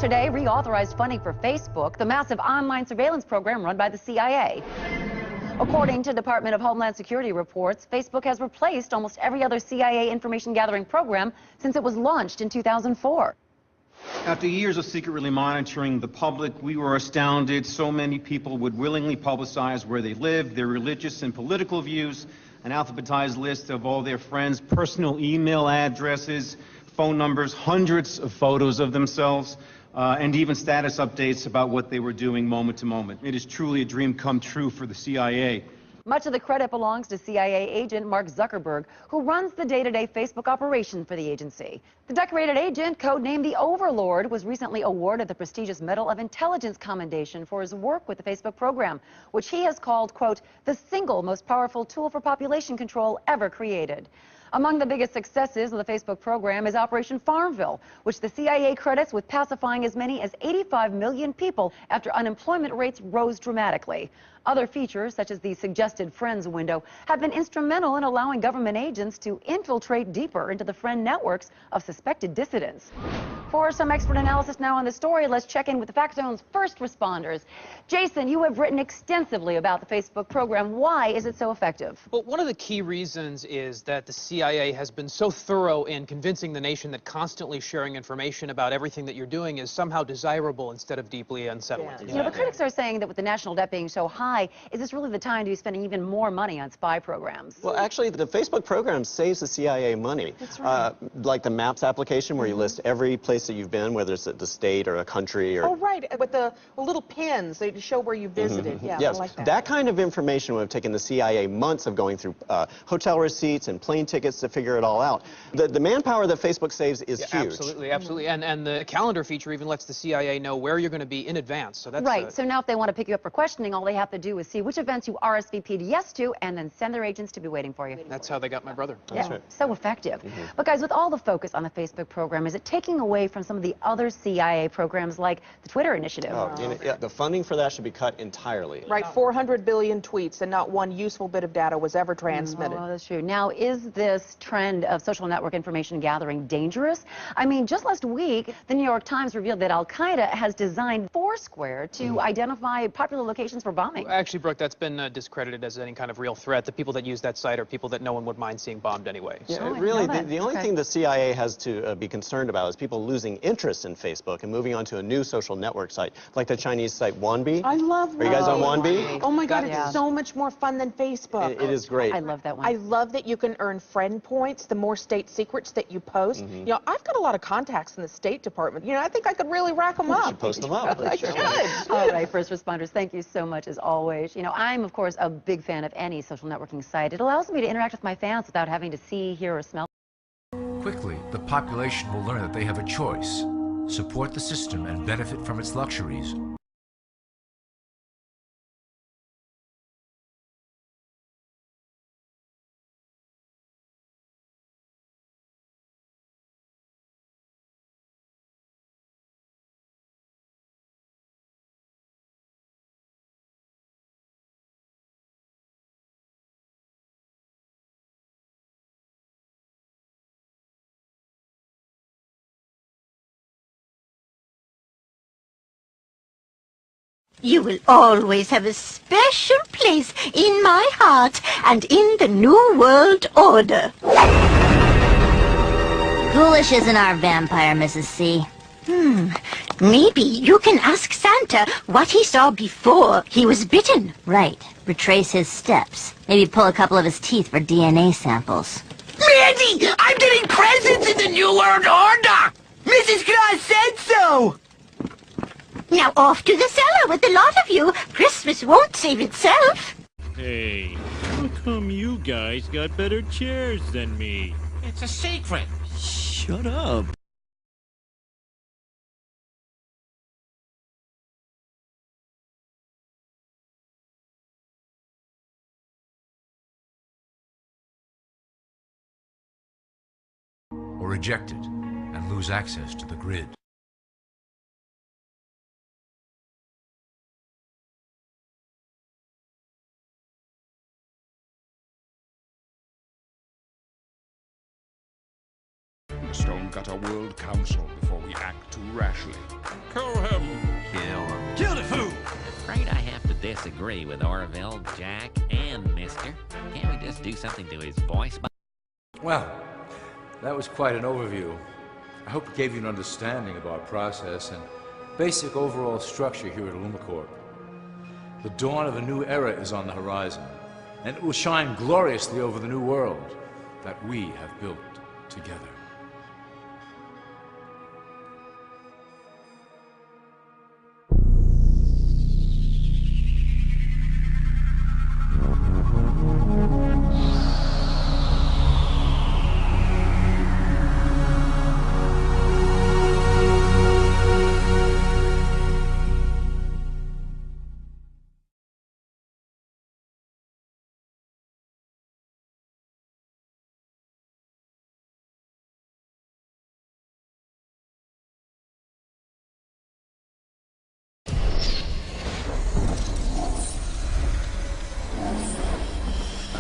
today reauthorized funding for Facebook, the massive online surveillance program run by the CIA. According to Department of Homeland Security reports, Facebook has replaced almost every other CIA information gathering program since it was launched in 2004. After years of secretly monitoring the public, we were astounded so many people would willingly publicize where they lived, their religious and political views, an alphabetized list of all their friends' personal email addresses, phone numbers, hundreds of photos of themselves, and even status updates about what they were doing moment to moment. It is truly a dream come true for the CIA. Much of the credit belongs to CIA agent Mark Zuckerberg, who runs the day-to-day Facebook operation for the agency. The decorated agent, codenamed the Overlord, was recently awarded the prestigious Medal of Intelligence Commendation for his work with the Facebook program, which he has called, quote, the single most powerful tool for population control ever created. Among the biggest successes of the Facebook program is Operation Farmville, which the CIA credits with pacifying as many as 85 million people after unemployment rates rose dramatically. Other features, such as the suggested friends window, have been instrumental in allowing government agents to infiltrate deeper into the friend networks of suspected dissidents. For some expert analysis now on the story, let's check in with the Fact Zone's first responders. Jason, you have written extensively about the Facebook program. Why is it so effective? Well, one of the key reasons is that the CIA has been so thorough in convincing the nation that constantly sharing information about everything that you're doing is somehow desirable instead of deeply unsettling. Yeah. You know, the critics are saying that with the national debt being so high, is this really the time to be spending even more money on spy programs? Well, actually, the Facebook program saves the CIA money. That's right. Like the Maps application, where you list every place that you've been, whether it's the state or a country or... Oh, right, with the little pins to show where you visited. Yeah, yes, I like that. that kind of information would have taken the CIA months of going through hotel receipts and plane tickets to figure it all out. The manpower that Facebook saves is huge. Absolutely, absolutely. And the calendar feature even lets the CIA know where you're going to be in advance. So that's right. So now if they want to pick you up for questioning, all they have to do is see which events you RSVP'd yes to and then send their agents to be waiting for you. That's how they got my brother. Yeah, right. So effective. But guys, with all the focus on the Facebook program, is it taking away from some of the other CIA programs like the Twitter initiative? Oh, yeah, the funding for that should be cut entirely. Right, 400 billion tweets and not one useful bit of data was ever transmitted. Oh, that's true. Now, is this trend of social network information gathering dangerous? I mean, just last week, the New York Times revealed that Al-Qaeda has designed Foursquare to identify popular locations for bombing. Well, actually, Brooke, that's been discredited as any kind of real threat. The people that use that site are people that no one would mind seeing bombed anyway. Yeah, So. really, the only thing the CIA has to be concerned about is people losing interest in Facebook and moving on to a new social network site, like the Chinese site Wanbi. I love Are you guys on Wanbi? Oh my God, it's so much more fun than Facebook. It is great. I love that one. I love that you can earn friend points the more state secrets that you post. You know, I've got a lot of contacts in the State Department. You know, I think I could really rack them up. You should post them up. I should. All right, first responders, thank you so much as always. You know, I'm, of course, a big fan of any social networking site. It allows me to interact with my fans without having to see, hear, or smell. Quickly, the population will learn that they have a choice: support the system and benefit from its luxuries, You will always have a special place in my heart and in the New World Order. Ghoulish isn't our vampire, Mrs. C. Maybe you can ask Santa what he saw before he was bitten. Right. Retrace his steps. Maybe pull a couple of his teeth for DNA samples. Mandy! I'm getting presents in the New World Order! Mrs. Claus said so! Now off to the cellar with the lot of you. Christmas won't save itself. Hey, how come you guys got better chairs than me? It's a secret. Shut up. or reject it and lose access to the grid. Stone got a world council before we act too rashly. Kill him! Kill him. Kill the fool! Afraid I have to disagree with Orville, Jack, and Mister. Can't we just do something to his voice? Well, that was quite an overview. I hope it gave you an understanding of our process and basic overall structure here at Illumicorp. The dawn of a new era is on the horizon, and it will shine gloriously over the new world that we have built together.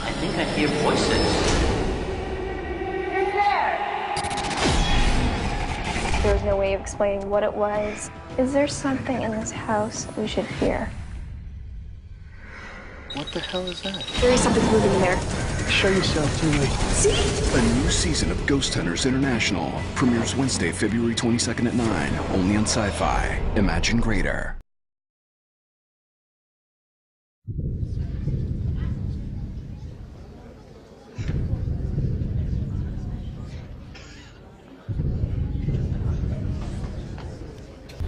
I think I hear voices. There was no way of explaining what it was. Is there something in this house we should fear? What the hell is that? There is something moving in there. Show yourself to me. See? A new season of Ghost Hunters International premieres Wednesday, February 22nd at 9, only on Sci-Fi. Imagine greater.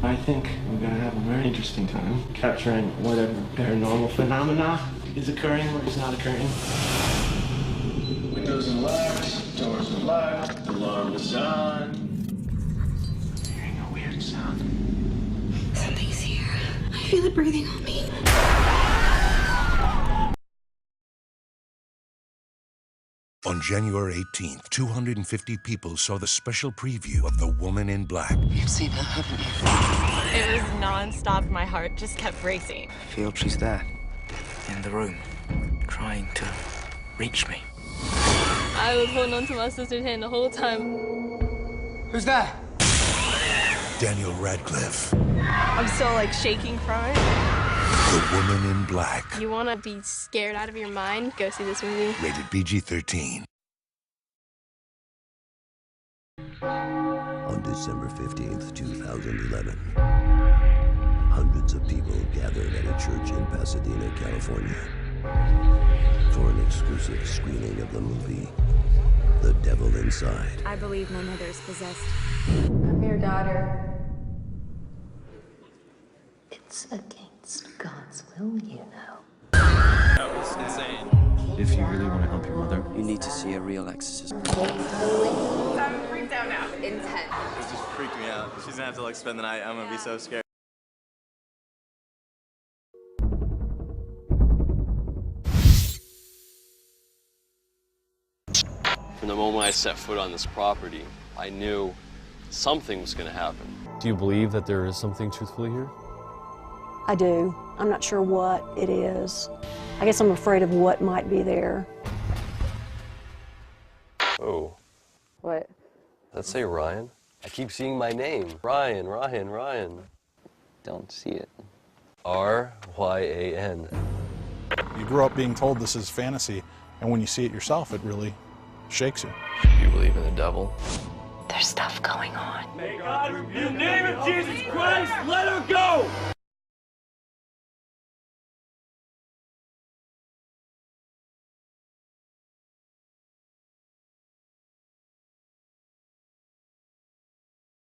I think we're gonna have a very interesting time capturing whatever paranormal phenomena is occurring or is not occurring. Windows are locked, doors are locked, alarm is on. Hearing a weird sound. Something's here. I feel it breathing on me. On January 18th, 250 people saw the special preview of The Woman in Black. You've seen her, haven't you? It was non-stop. My heart just kept racing. I feel she's there, in the room, trying to reach me. I was holding on to my sister's hand the whole time. Who's that? Daniel Radcliffe, I'm still like shaking from it. The Woman in Black. You want to be scared out of your mind? Go see this movie. Rated PG-13. On December 15th, 2011, hundreds of people gathered at a church in Pasadena, California, for an exclusive screening of the movie, The Devil Inside. I believe my mother is possessed. I'm your daughter. It's against God's will, you know. That was insane. If you really want to help your mother, You need to see a real exorcist. I'm freaked out now. Intense. It's just freaked me out. She's gonna have to like spend the night. I'm gonna be so scared. From the moment I set foot on this property, I knew something was going to happen. Do you believe that there is something truthfully here? I do. I'm not sure what it is. I guess I'm afraid of what might be there. Oh. What? Let's say Ryan. I keep seeing my name. Ryan, Ryan, Ryan. Don't see it. R-Y-A-N. You grew up being told this is fantasy, and when you see it yourself, it really shakes you. You believe in the devil? There's stuff going on. May God, in the name of Jesus Christ, let her go!